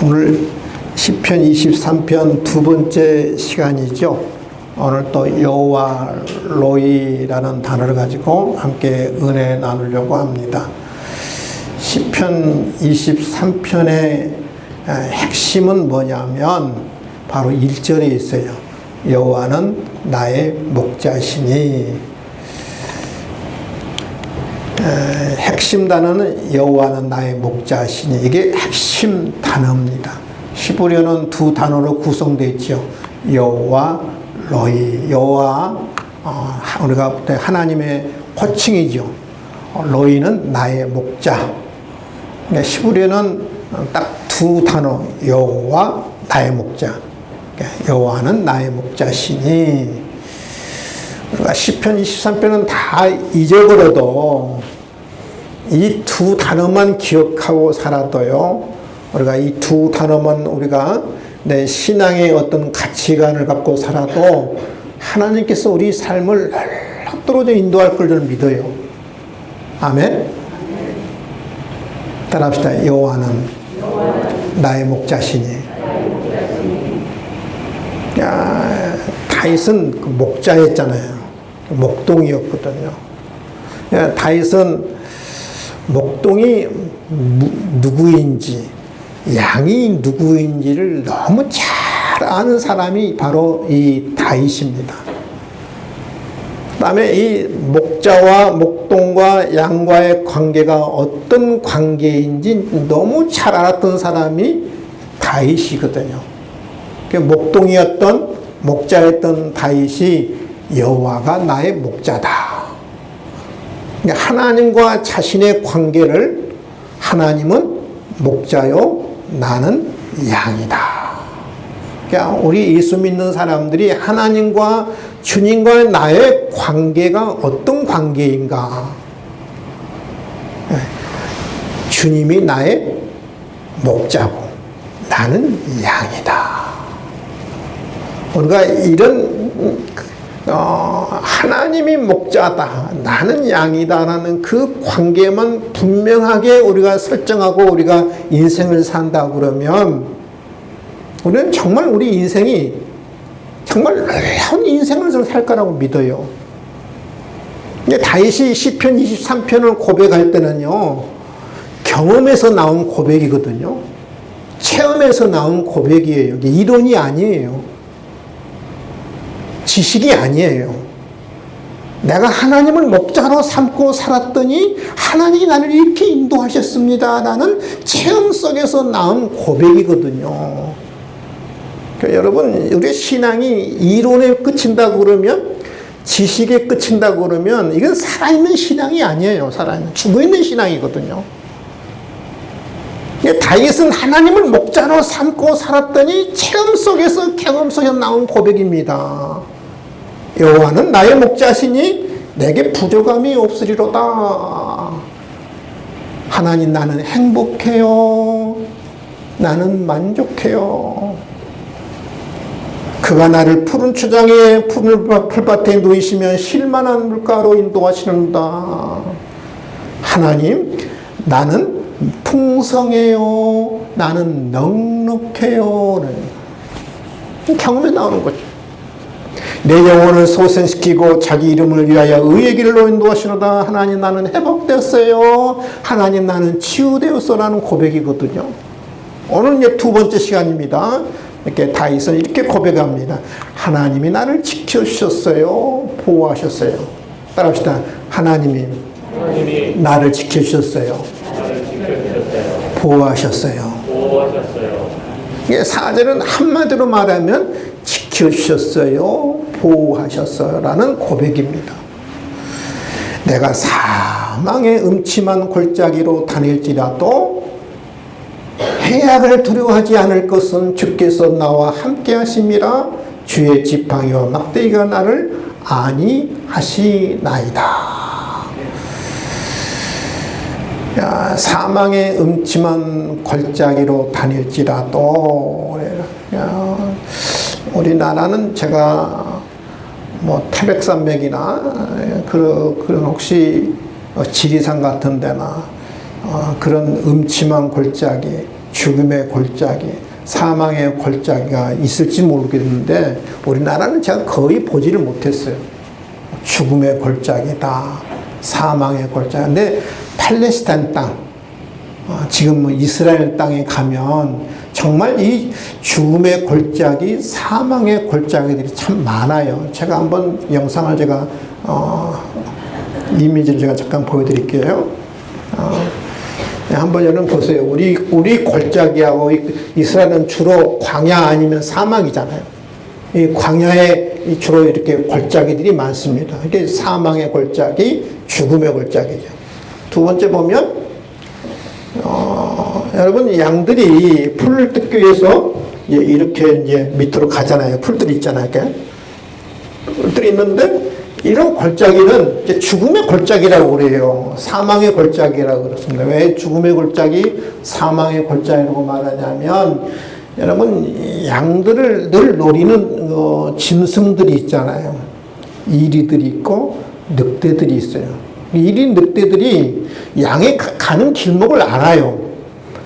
오늘 시편 23편 두 번째 시간이죠. 오늘 또 여호와 로이라는 단어를 가지고 함께 은혜 나누려고 합니다. 시편 23편의 핵심은 뭐냐면 바로 1절에 있어요. 여호와는 나의 목자시니. 핵심 단어는 여호와는 나의 목자시니, 이게 핵심 단어입니다. 히브리어는 두 단어로 구성되어 있죠. 여호와 로이. 여호와 우리가 하나님의 호칭이죠. 로이는 나의 목자. 히브리어는 딱 두 단어, 여호와 나의 목자. 여호와는 나의 목자시니. 우리가 시편 23편은 다 잊어버려도 이 두 단어만 기억하고 살아도요, 우리가 이 두 단어만 우리가 내 신앙의 어떤 가치관을 갖고 살아도 하나님께서 우리 삶을 떨어져 인도할 걸 저는 믿어요. 아멘. 따라합시다. 여호와는 나의 목자시니. 다윗은 그 목자였잖아요. 목동이었거든요. 다윗은 목동이 누구인지, 양이 누구인지를 너무 잘 아는 사람이 바로 이 다윗입니다. 그 다음에 이 목자와 목동과 양과의 관계가 어떤 관계인지 너무 잘 알았던 사람이 다윗이거든요. 목동이었던, 목자였던 다윗이 여호와가 나의 목자다. 하나님과 자신의 관계를, 하나님은 목자요, 나는 양이다. 그러니까 우리 예수 믿는 사람들이 하나님과 주님과의 나의 관계가 어떤 관계인가? 주님이 나의 목자고 나는 양이다. 우리가 이런 하나님이 목자다, 나는 양이다라는 그 관계만 분명하게 우리가 설정하고 우리가 인생을 산다 그러면 우리는 정말 우리 인생이 정말 놀라운 인생을 살 거라고 믿어요. 근데 다윗이 시편 23편을 고백할 때는요, 경험에서 나온 고백이거든요. 체험에서 나온 고백이에요. 이게 이론이 아니에요. 지식이 아니에요. 내가 하나님을 목자로 삼고 살았더니 하나님이 나를 이렇게 인도하셨습니다 라는 체험 속에서 나온 고백이거든요. 그러니까 여러분, 우리 신앙이 이론에 그친다고 그러면, 지식에 그친다고 그러면 이건 살아있는 신앙이 아니에요. 죽어있는 신앙이거든요. 다윗은 하나님을 목자로 삼고 살았더니 체험 속에서, 경험 속에서 나온 고백입니다. 여호와는 나의 목자시니 내게 부족함이 없으리로다. 하나님, 나는 행복해요. 나는 만족해요. 그가 나를 푸른 초장에 풀밭에 누이시면 쉴만한 물가로 인도하시는다. 하나님, 나는 풍성해요. 나는 넉넉해요. 경험에 나오는 거죠. 내 영혼을 소생시키고 자기 이름을 위하여 의의 길로 인도하시노다. 하나님, 나는 회복됐어요. 하나님, 나는 치유되었어라는 고백이거든요. 오늘 이제 두 번째 시간입니다. 이렇게 다윗은 이렇게 고백합니다. 하나님이 나를 지켜주셨어요. 보호하셨어요. 따라합시다. 하나님이 나를 지켜주셨어요. 보호하셨어요. 이게 4절은 한마디로 말하면 지켜주셨어요, 보호하셨어요 라는 고백입니다. 내가 사망의 음침한 골짜기로 다닐지라도 해악을 두려워하지 않을 것은 주께서 나와 함께 하심이라. 주의 지팡이와 막대기가 나를 안위하시나이다. 사망의 음침한 골짜기로 다닐지라도, 우리나라는 제가 뭐 태백산맥이나 그런 혹시 지리산 같은 데나 그런 음침한 골짜기, 죽음의 골짜기, 사망의 골짜기가 있을지 모르겠는데 우리나라는 제가 거의 보지를 못했어요. 죽음의 골짜기다, 사망의 골짜기. 근데 팔레스타인 땅, 지금 뭐 이스라엘 땅에 가면 정말 이 죽음의 골짜기, 사망의 골짜기들이 참 많아요. 제가 한번 영상을 제가 이미지를 제가 잠깐 보여드릴게요. 한번 여러분 보세요. 우리 골짜기하고 이스라엘은 주로 광야 아니면 사막이잖아요. 이 광야에 주로 이렇게 골짜기들이 많습니다. 이게 사망의 골짜기, 죽음의 골짜기죠. 두 번째 보면 여러분 양들이 풀을 뜯기 위해서 이렇게 이제 밑으로 가잖아요. 풀들이 있잖아요. 이렇게 풀들이 있는데 이런 골짜기는 이제 죽음의 골짜기라고 그래요. 사망의 골짜기라고 그렇습니다. 왜 죽음의 골짜기, 사망의 골짜기라고 말하냐면 여러분 양들을 늘 노리는 짐승들이 있잖아요. 이리들이 있고 늑대들이 있어요. 이리 늑대들이 양이 가는 길목을 알아요.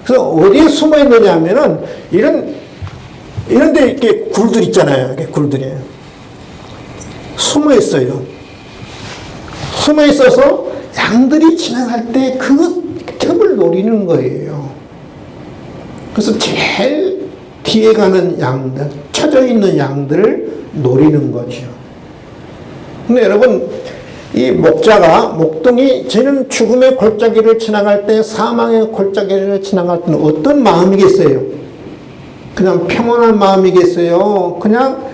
그래서 어디에 숨어 있느냐 하면은 이런데 이렇게 굴들 있잖아요. 이렇게 굴들이 숨어 있어요. 숨어 있어서 양들이 지나갈 때 그 틈을 노리는 거예요. 그래서 제일 뒤에 가는 양들, 쳐져 있는 양들을 노리는 거죠. 근데 여러분, 이 목동이 저는 죽음의 골짜기를 지나갈 때, 사망의 골짜기를 지나갈 때는 어떤 마음이겠어요? 그냥 평온한 마음이겠어요? 그냥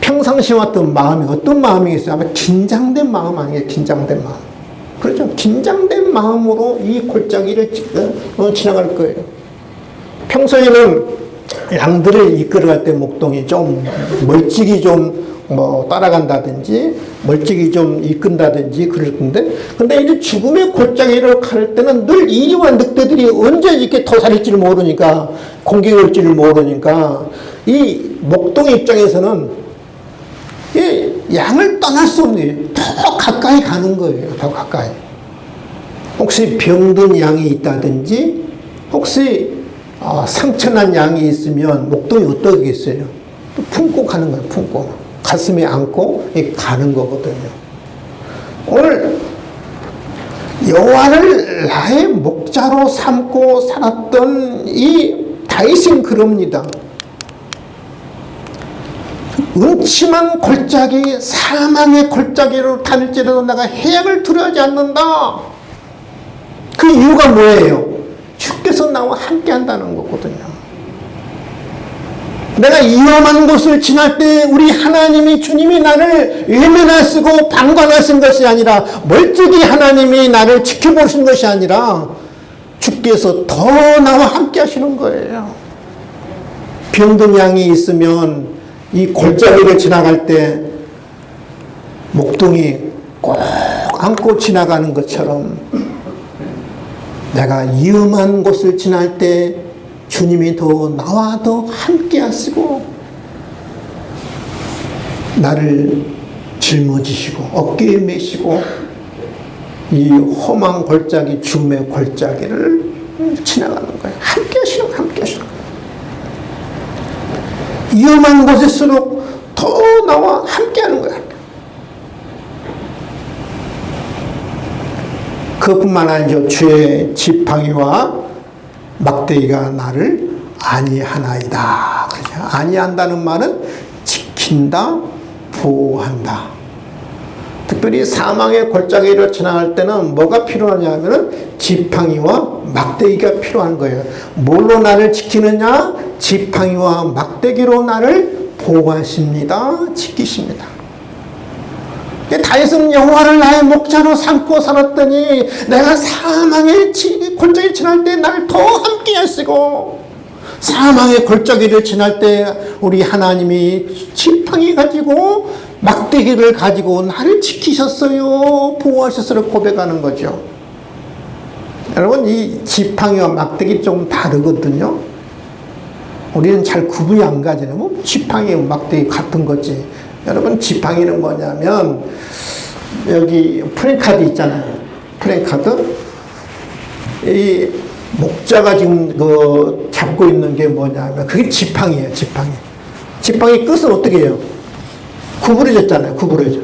평상시에 왔던 마음이 어떤 마음이겠어요? 아마 긴장된 마음 아니에요? 긴장된 마음. 그렇죠? 긴장된 마음으로 이 골짜기를 지나갈 거예요. 평소에는 양들을 이끌어갈 때 목동이 좀 멀찍이 좀 따라간다든지 멀찍이 좀 이끈다든지 그럴 건데, 근데 이제 죽음의 골짜기를 갈 때는 늘 이리와 늑대들이 언제 이렇게 도사릴지를 모르니까, 공격이 올지를 모르니까 이 목동 입장에서는 이 양을 떠날 수 없는 거예요. 더 가까이 가는 거예요. 더 가까이. 혹시 병든 양이 있다든지 혹시 상처난 양이 있으면 목동이 어떠겠어요? 품고 가는 거예요. 품고 가슴에 안고 가는 거거든요. 오늘 여호와를 나의 목자로 삼고 살았던 이 다윗은 그럽니다. 음침한 골짜기, 사망의 골짜기로 다닐지라도 내가 해악을 두려워하지 않는다. 그 이유가 뭐예요? 주께서 나와 함께 한다는 거거든요. 내가 위험한 곳을 지날 때 우리 하나님이, 주님이 나를 외면하시고 방관하신 것이 아니라, 멀찍이 하나님이 나를 지켜보신 것이 아니라 주께서 더 나와 함께 하시는 거예요. 병든 양이 있으면 이 골짜기를 지나갈 때 목동이 꼭 안고 지나가는 것처럼 내가 위험한 곳을 지날 때 주님이 더 나와 더 함께 하시고 나를 짊어지시고 어깨에 메시고 이 험한 골짜기, 죽음의 골짜기를 지나가는 거예요. 함께 하시는 거예요. 함께 하시는 거예요. 위험한 곳일수록 더 나와 함께 하는 거야. 그뿐만 아니죠. 주의 지팡이와 막대기가 나를 안위하나이다. 안위한다는 말은 지킨다, 보호한다. 특별히 사망의 골짜기를 지나갈 때는 뭐가 필요하냐면 지팡이와 막대기가 필요한 거예요. 뭘로 나를 지키느냐? 지팡이와 막대기로 나를 보호하십니다. 지키십니다. 다윗은 여호와를 나의 목자로 삼고 살았더니 내가 사망의 골짜기를 지날 때 나를 더 함께 하시고, 사망의 골짜기를 지날 때 우리 하나님이 지팡이 가지고 막대기를 가지고 나를 지키셨어요, 보호하셨어요 고백하는 거죠. 여러분, 이 지팡이와 막대기 좀 다르거든요. 우리는 잘 구분이 안 가잖아요. 뭐 지팡이와 막대기 같은 거지. 여러분, 지팡이는 뭐냐면 여기 플랜카드 있잖아요. 플랜카드. 이 목자가 지금 그 잡고 있는 게 뭐냐면 그게 지팡이에요, 지팡이. 지팡이 끝은 어떻게 해요? 구부러졌잖아요, 구부러져.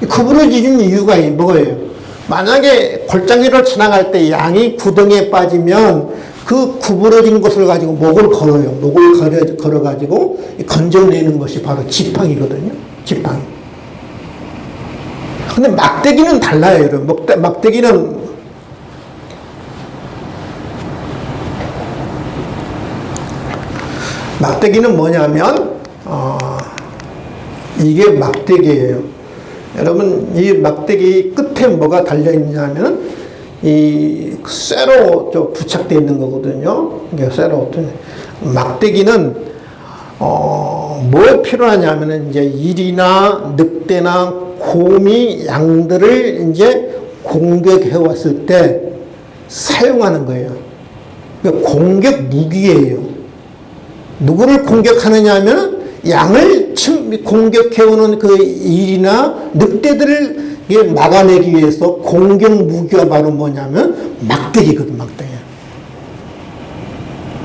구부러지는 이유가 뭐예요? 만약에 골짜기를 지나갈 때 양이 구덩이에 빠지면 그 구부러진 것을 가지고 목을 걸어요. 목을 걸어가지고 건져내는 것이 바로 지팡이거든요. 지팡이. 근데 막대기는 달라요, 여러분. 막대기는 뭐냐면, 이게 막대기예요. 여러분, 이 막대기 끝에 뭐가 달려있냐면, 이 쇠로 좀 부착되어 있는 거거든요. 이게 쇠로. 막대기는, 뭐 필요하냐면은, 이제 일이나 늑대나 곰이 양들을 이제 공격해 왔을 때 사용하는 거예요. 그러니까 공격 무기예요. 누구를 공격하느냐 하면 양을 공격해오는 그 일이나 늑대들을 막아내기 위해서 공격 무기가 바로 뭐냐면 막대기거든, 막대기.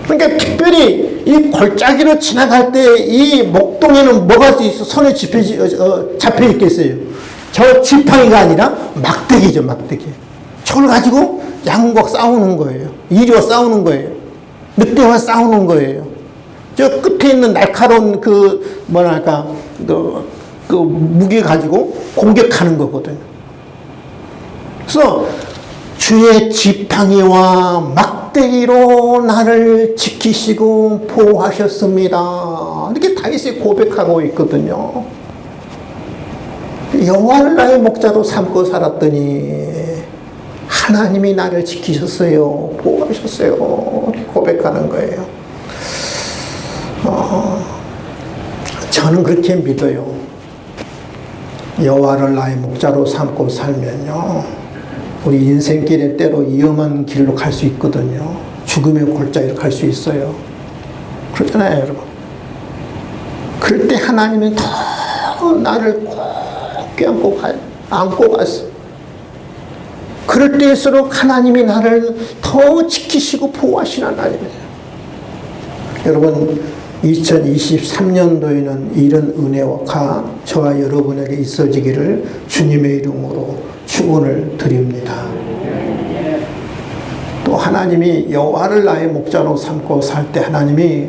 그러니까 특별히 이 골짜기로 지나갈 때 이 목동에는 뭐가 있어? 손에 잡혀 있겠어요? 저 지팡이가 아니라 막대기죠, 막대기. 저걸 가지고 양과 싸우는 거예요. 이리와 싸우는 거예요. 늑대와 싸우는 거예요. 저 끝에 있는 날카로운 그 무기 가지고 공격하는 거거든요. 그래서 주의 지팡이와 막대기로 나를 지키시고 보호하셨습니다. 이렇게 다윗이 고백하고 있거든요. 여호와를 나의 목자로 삼고 살았더니 하나님이 나를 지키셨어요. 보호하셨어요. 고백하는 거예요. 저는 그렇게 믿어요. 여호와를 나의 목자로 삼고 살면요, 우리 인생길에 때로 위험한 길로 갈 수 있거든요. 죽음의 골짜기로 갈 수 있어요. 그렇잖아요, 여러분. 그럴 때 하나님은 더 나를 꼭 안고 갔어요. 그럴 때일수록 하나님이 나를 더 지키시고 보호하시는 하나님이에요. 여러분, 2023년도에는 이런 은혜가 저와 여러분에게 있어지기를 주님의 이름으로 축원을 드립니다. 또 하나님이 여호와를 나의 목자로 삼고 살 때 하나님이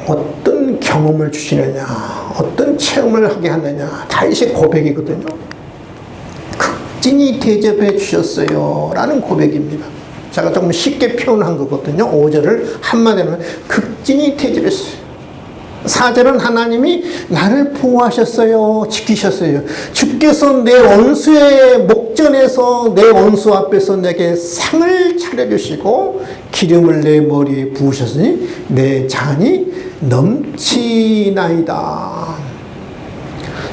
어떤 경험을 주시느냐, 어떤 체험을 하게 하느냐, 다윗의 고백이거든요. 극진히 대접해 주셨어요 라는 고백입니다. 제가 조금 쉽게 표현한 거거든요. 5절을 한마디로 극진히 대접했어요. 4절은 하나님이 나를 보호하셨어요. 지키셨어요. 주께서 내 원수의 목전에서 내 원수 앞에서 내게 상을 차려주시고 기름을 내 머리에 부으셨으니 내 잔이 넘치나이다.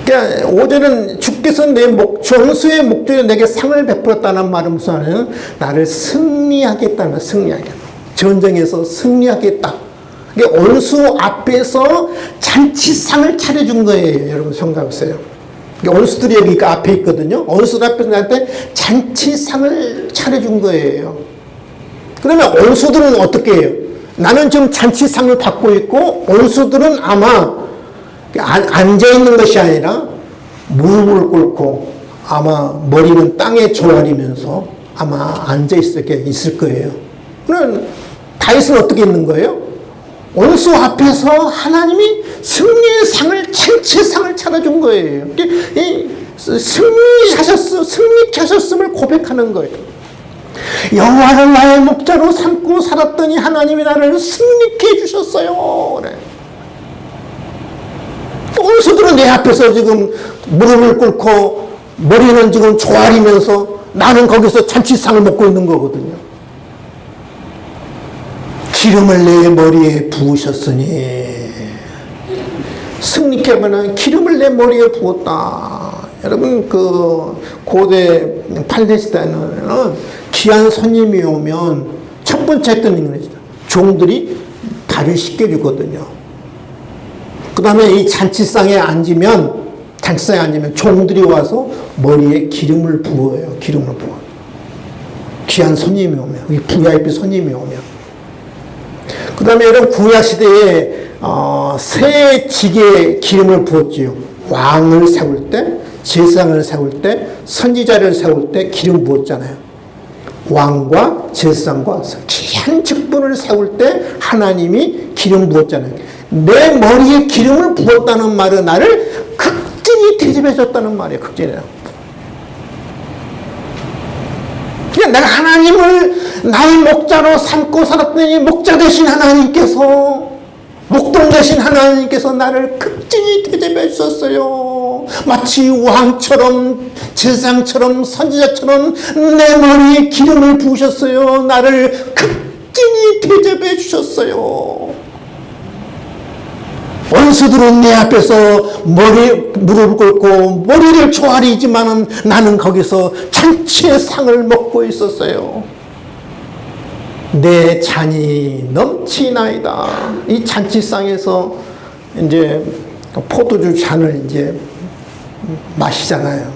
그러니까 5절은 주께서 내 원수의 목전에 내게 상을 베풀었다는 말은 무슨 말이냐면 나를 승리하겠다는, 승리하겠다. 전쟁에서 승리하겠다. 원수 앞에서 잔치상을 차려준 거예요. 여러분 생각해보세요. 원수들이 여기 앞에 있거든요. 원수들 앞에서 나한테 잔치상을 차려준 거예요. 그러면 원수들은 어떻게 해요? 나는 지금 잔치상을 받고 있고 원수들은 아마 앉아있는 것이 아니라 무릎을 꿇고 아마 머리는 땅에 조아리면서 아마 앉아있을 거예요. 그럼 다윗은 어떻게 있는 거예요? 원수 앞에서 하나님이 승리의 상을, 잔치상을 차려준 거예요. 승리케 하셨음을 고백하는 거예요. 여호와를 나의 목자로 삼고 살았더니 하나님이 나를 승리케 해주셨어요. 그래. 원수들은 내 앞에서 지금 무릎을 꿇고 머리는 지금 조아리면서 나는 거기서 잔치상을 먹고 있는 거거든요. 기름을 내 머리에 부으셨으니 승리케 하면은 기름을 내 머리에 부었다. 여러분 그 고대 팔레스타인은 귀한 손님이 오면 첫 번째 했던 일은 종들이 발을 씻겨주거든요. 그 다음에 이 잔치상에 앉으면 종들이 와서 머리에 기름을 부어요. 기름을 부어. 귀한 손님이 오면, VIP 손님이 오면. 그 다음에 이런 구약시대에 새 직에 기름을 부었지요. 왕을 세울 때, 제사장을 세울 때, 선지자를 세울 때 기름 부었잖아요. 왕과 제사장과 귀한 직분을 세울 때 하나님이 기름 부었잖아요. 내 머리에 기름을 부었다는 말은 나를 극진히 대접해 줬다는 말이에요. 극진히요. 내가 하나님을 나의 목자로 삼고 살았더니 목자 되신 하나님께서, 목동 되신 하나님께서 나를 극진히 대접해 주셨어요. 마치 왕처럼, 제사장처럼, 선지자처럼 내 머리에 기름을 부으셨어요. 나를 극진히 대접해 주셨어요. 원수들은 내 앞에서 무릎을 꿇고 머리를 조아리지만은 나는 거기서 잔치의 상을 먹고 있었어요. 내 잔이 넘치나이다. 이 잔치상에서 이제 포도주 잔을 이제 마시잖아요.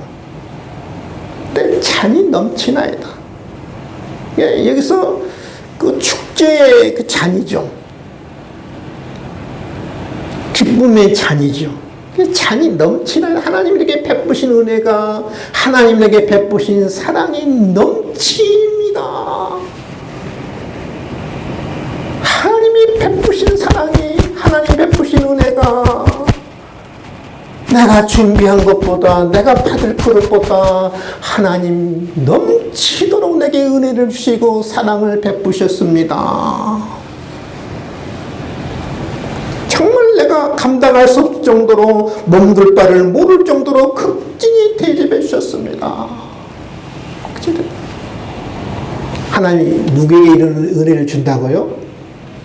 내 잔이 넘치나이다. 여기서 그 축제의 그 잔이죠. 기쁨의 잔이죠. 잔이 넘치는 하나님에게 베푸신 은혜가, 하나님에게 베푸신 사랑이 넘칩니다. 하나님이 베푸신 사랑이, 하나님 베푸신 은혜가 내가 준비한 것보다, 내가 받을 그릇보다 하나님 넘치도록 내게 은혜를 주시고 사랑을 베푸셨습니다. 정말 내가 감당할 수 없을 정도로 몸둘 바를 모를 정도로 극진히 대접해 주셨습니다. 하나님이 누구에게 이런 은혜를 준다고요?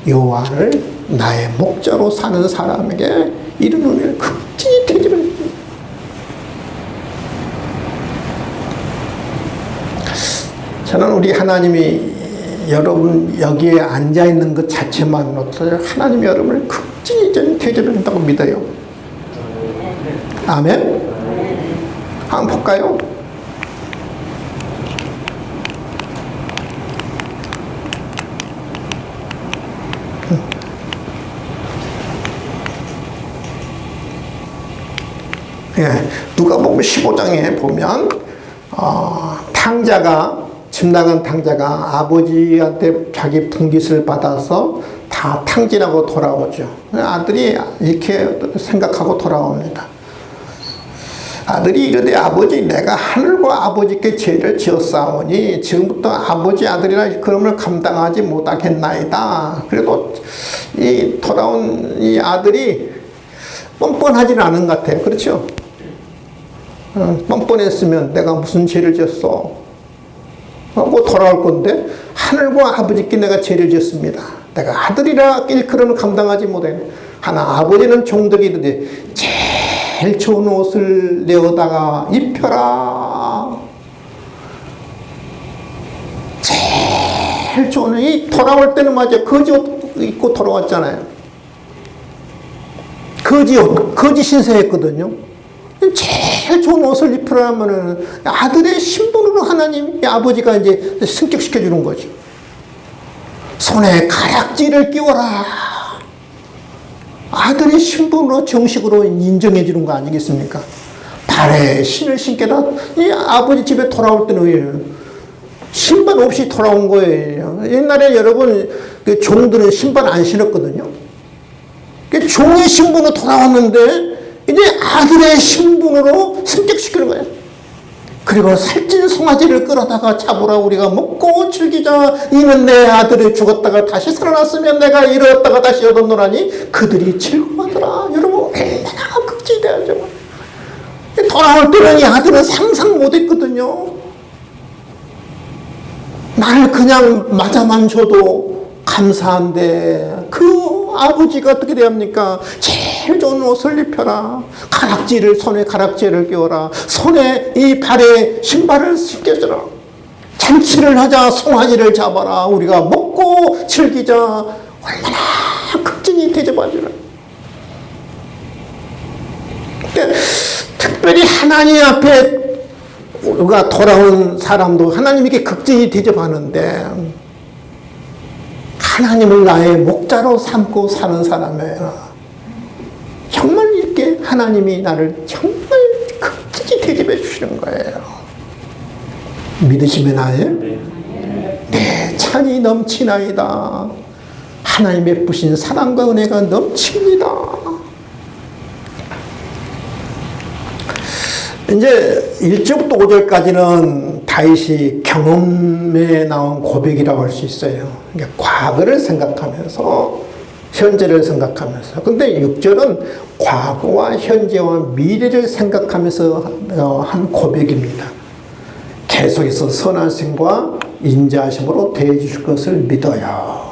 여호와를 나의 목자로 사는 사람에게 이런 은혜를 극진히 대접해 줍니다. 저는 우리 하나님이 여러분 여기에 앉아있는 것 자체만으로도 하나님이 여러분을 극진히 대접해 준다고 믿어요. 아멘? 한번 볼까요? 예, 누가복음 15장에 보면 집 나간 탕자가 아버지한테 자기 분깃을 받아서 다 탕진하고 돌아오죠. 아들이 이렇게 생각하고 돌아옵니다. 아들이 이르되 아버지 내가 하늘과 아버지께 죄를 지었사오니 지금부터 아버지 아들이라 그럼을 감당하지 못하겠나이다. 그래도 이 돌아온 이 아들이 뻔뻔하지는 않은 것 같아요. 그렇죠? 뻔뻔했으면 내가 무슨 죄를 지었어 하고 돌아올 건데, 하늘과 아버지께 내가 죄를 지었습니다. 내가 아들이라 일컬음을 감당하지 못해. 하나 아버지는 종들이 이르되 제일 좋은 옷을 내어다가 입혀라. 제일 좋은, 이 돌아올 때는 맞아 거지 옷 입고 돌아왔잖아요. 거지 옷, 거지 신세했거든요. 제일 좋은 옷을 입으라면은 아들의 신분으로 하나님 아버지가 이제 승격시켜 주는 거죠. 손에 가락지를 끼워라. 아들의 신분으로 정식으로 인정해 주는 거 아니겠습니까? 발에 신을 신게다. 이 아버지 집에 돌아올 때는 신발 없이 돌아온 거예요. 옛날에 여러분 그 종들은 신발 안 신었거든요. 종의 신분으로 돌아왔는데 이제 아들의 신분으로 승격시키는 거예요. 그리고 살찐 송아지를 끌어다가 잡으라. 우리가 먹고 즐기자. 이는 내 아들이 죽었다가 다시 살아났으면 내가 잃었다가 다시 얻었노라니 그들이 즐거워하더라. 여러분 얼마나 극진해야죠. 돌아올 때는 이 아들은 상상 못했거든요. 나를 그냥 맞아만 줘도 감사한데 그 아버지가 어떻게 대합니까? 제일 좋은 옷을 입혀라. 손에 가락지를 끼워라. 손에 이 발에 신발을 신겨주라. 잔치를 하자. 송아지를 잡아라. 우리가 먹고 즐기자. 얼마나 극진히 대접하주라. 특별히 하나님 앞에 우리가 돌아온 사람도 하나님에게 극진히 대접하는데 하나님을 나의 목자로 삼고 사는 사람이에요. 정말 이렇게 하나님이 나를 정말 극진히 대접해 주시는 거예요. 믿으시면 아멘? 내 찬이 넘치나이다. 하나님 베푸신 사랑과 은혜가 넘칩니다. 이제 1절부터 5절까지는 다윗이 경험에 나온 고백이라고 할 수 있어요. 그러니까 과거를 생각하면서 현재를 생각하면서. 근데 6절은 과거와 현재와 미래를 생각하면서 한 고백입니다. 계속해서 선하심과 인자하심으로 대해 주실 것을 믿어요.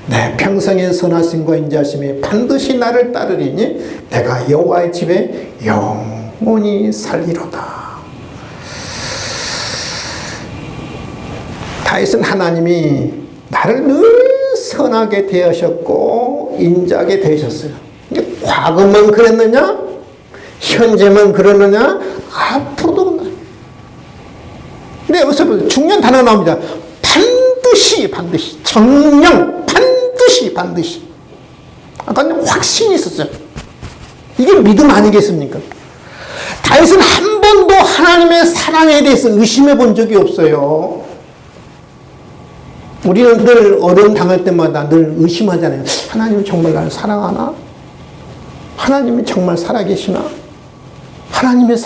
내 평생의 선하심과 인자하심이 반드시 나를 따르리니 내가 여호와의 집에 영원히 살리로다. 다윗은 하나님이 나를 늘 선하게 대하셨고 인자하게 대하셨어요. 과거만 그랬느냐? 현재만 그러느냐? 앞으로도 그러느냐? 근데 여기서 중요한 단어가 나옵니다. 반드시 정령 반드시 아까 확신이 있었어요. 이게 믿음 아니겠습니까? 다윗은 한 번도 하나님의 사랑에 대해서 의심해 본 적이 없어요. 우리는 늘 어려움 당할 때마다 늘 의심하잖아요. 하나님은 정말 나를 사랑하나? 하나님이 정말 살아계시나? 하나님이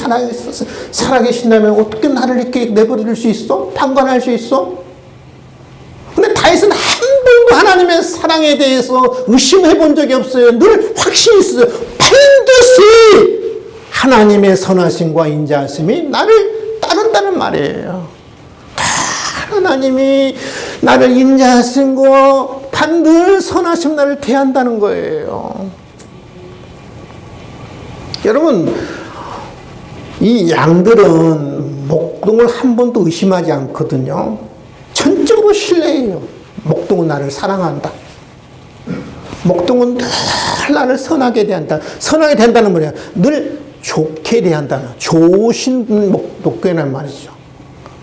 살아계신다면 어떻게 나를 이렇게 내버릴 수 있어? 방관할 수 있어? 근데 다윗은 한 번도 하나님의 사랑에 대해서 의심해 본 적이 없어요. 늘 확신이 있어요. 반드시 하나님의 선하심과 인자하심이 나를 따른다는 말이에요. 하나님이 나를 인자하심과 반드시 선하심 나를 대한다는 거예요. 여러분, 이 양들은 목동을 한 번도 의심하지 않거든요. 전적으로 신뢰해요. 목동은 나를 사랑한다. 목동은 늘 나를 선하게 대한다. 선하게 대한다는 뭐냐? 늘 좋게 대한다는, 좋으신 목동이라는 말이죠.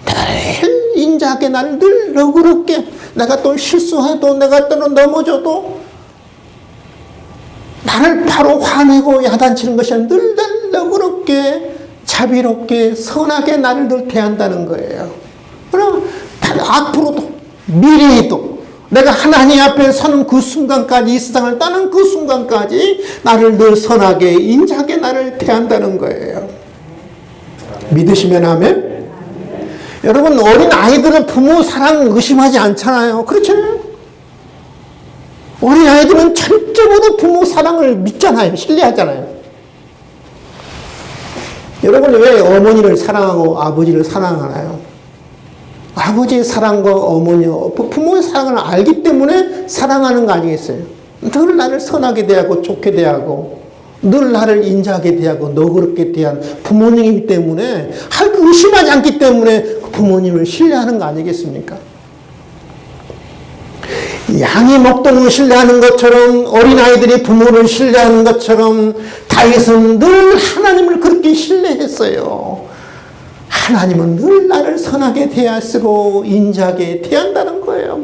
늘 인자하게 나를 늘 너그럽게, 내가 또 실수해도 내가 또는 넘어져도 나를 바로 화내고 야단치는 것이 아니라 늘 너그럽게 자비롭게 선하게 나를 늘 대한다는 거예요. 그럼 앞으로도 미래에도 내가 하나님 앞에 서는 그 순간까지, 이 세상을 떠난 그 순간까지 나를 늘 선하게 인자하게 나를 대한다는 거예요. 믿으시면 아멘? 여러분, 어린 아이들은 부모 사랑 의심하지 않잖아요. 그렇죠? 어린 아이들은 전적으로 부모 사랑을 믿잖아요. 신뢰하잖아요. 여러분, 왜 어머니를 사랑하고 아버지를 사랑하나요? 아버지의 사랑과 어머니, 부모의 사랑을 알기 때문에 사랑하는 거 아니겠어요? 늘 나를 선하게 대하고 좋게 대하고 늘 나를 인자하게 대하고 너그럽게 대한 부모님이기 때문에 의심하지 않기 때문에 부모님을 신뢰하는 거 아니겠습니까? 양이 목동을 신뢰하는 것처럼 어린아이들이 부모를 신뢰하는 것처럼 다윗은 늘 하나님을 그렇게 신뢰했어요. 하나님은 늘 나를 선하게 대하시고 인자하게 대한다는 거예요.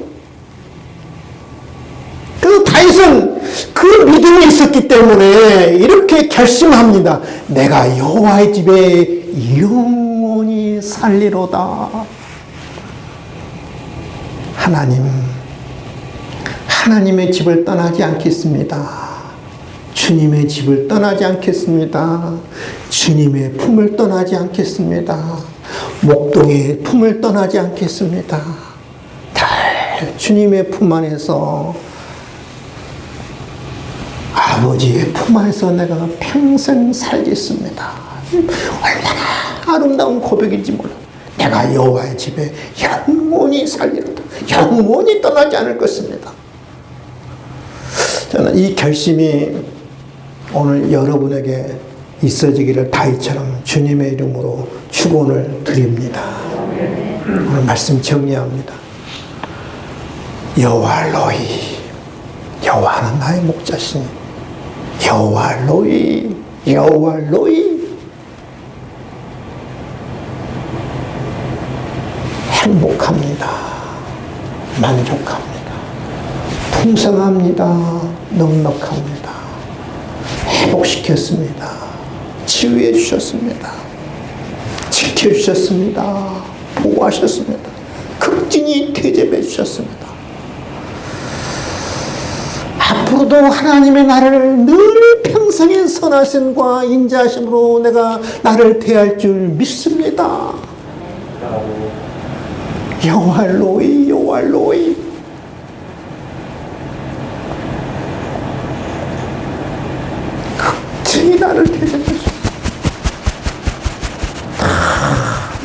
그래서 다윗은 그 믿음이 있었기 때문에 이렇게 결심합니다. 내가 여호와의 집에 영원히 살리로다. 하나님의 집을 떠나지 않겠습니다. 주님의 집을 떠나지 않겠습니다. 주님의 품을 떠나지 않겠습니다. 목동의 품을 떠나지 않겠습니다. 늘 주님의 품 안에서, 아버지의 품 안에서 내가 평생 살겠습니다. 얼마나 아름다운 고백인지 몰라. 내가 여호와의 집에 영원히 살리로다. 영원히 떠나지 않을 것입니다. 저는 이 결심이 오늘 여러분에게 있어지기를 다윗처럼 주님의 이름으로 축원을 드립니다. 오늘 말씀 정리합니다. 여호와 로이, 여호와는 나의 목자시니 여호와 로이, 여호와 로이. 행복합니다. 만족합니다. 풍성합니다. 넉넉합니다. 회복시켰습니다. 치유해 주셨습니다. 지켜주셨습니다. 보호하셨습니다. 극진히 대접해 주셨습니다. 앞으로도 하나님의 나를 늘 평생의 선하심과 인자하심으로 내가 나를 대할 줄 믿습니다. 여호와 로이, 여호와 로이. 극진히 나를 대접해 주셨습니다.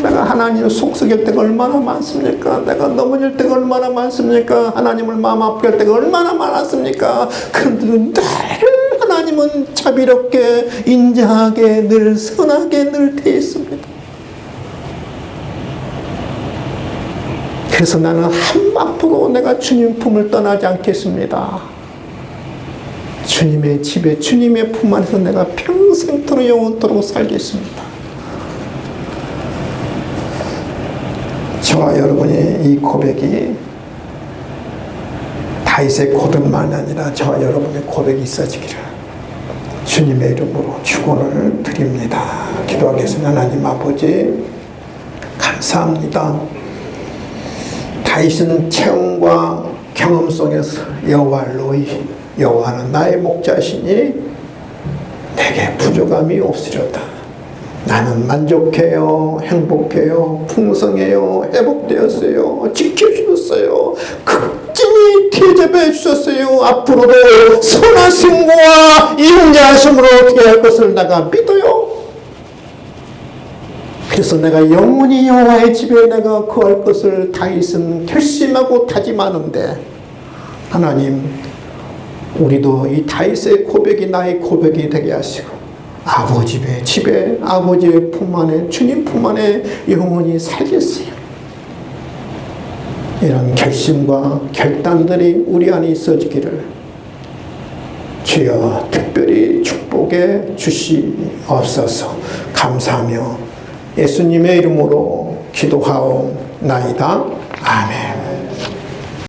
내가 하나님을 속썩일 때가 얼마나 많습니까? 내가 넘어질 때가 얼마나 많습니까? 하나님을 마음 아프게 할 때가 얼마나 많았습니까? 그런데도 늘 하나님은 자비롭게, 인자하게, 늘 선하게 늘 대했습니다. 그래서 나는 한마디로 내가 주님 품을 떠나지 않겠습니다. 주님의 집에, 주님의 품 안에서 내가 평생토록 영원토록 살겠습니다. 저와 여러분의 이 고백이 다윗의 고백만이 아니라 저와 여러분의 고백이 있어지기를 주님의 이름으로 축원을 드립니다. 기도하겠습니다. 하나님 아버지 감사합니다. 다윗은 체험과 경험 속에서 여호와 로이, 여호와는 나의 목자시니 내게 부족함이 없으려다. 나는 만족해요, 행복해요, 풍성해요, 회복되었어요, 지켜주셨어요, 극진히 대접해 주셨어요. 앞으로도 선하심과 인자하심으로 어떻게 할 것을 내가 믿어요. 그래서 내가 영원히 여호와의 집에 내가 거할 것을 다윗은 결심하고 다짐하는데, 하나님 우리도 이 다윗의 고백이 나의 고백이 되게 하시고 아버지의 집에, 아버지의 품 안에, 주님 품 안에 영원히 살겠어요. 이런 결심과 결단들이 우리 안에 있어지기를 주여 특별히 축복해 주시옵소서. 감사하며 예수님의 이름으로 기도하옵나이다. 아멘.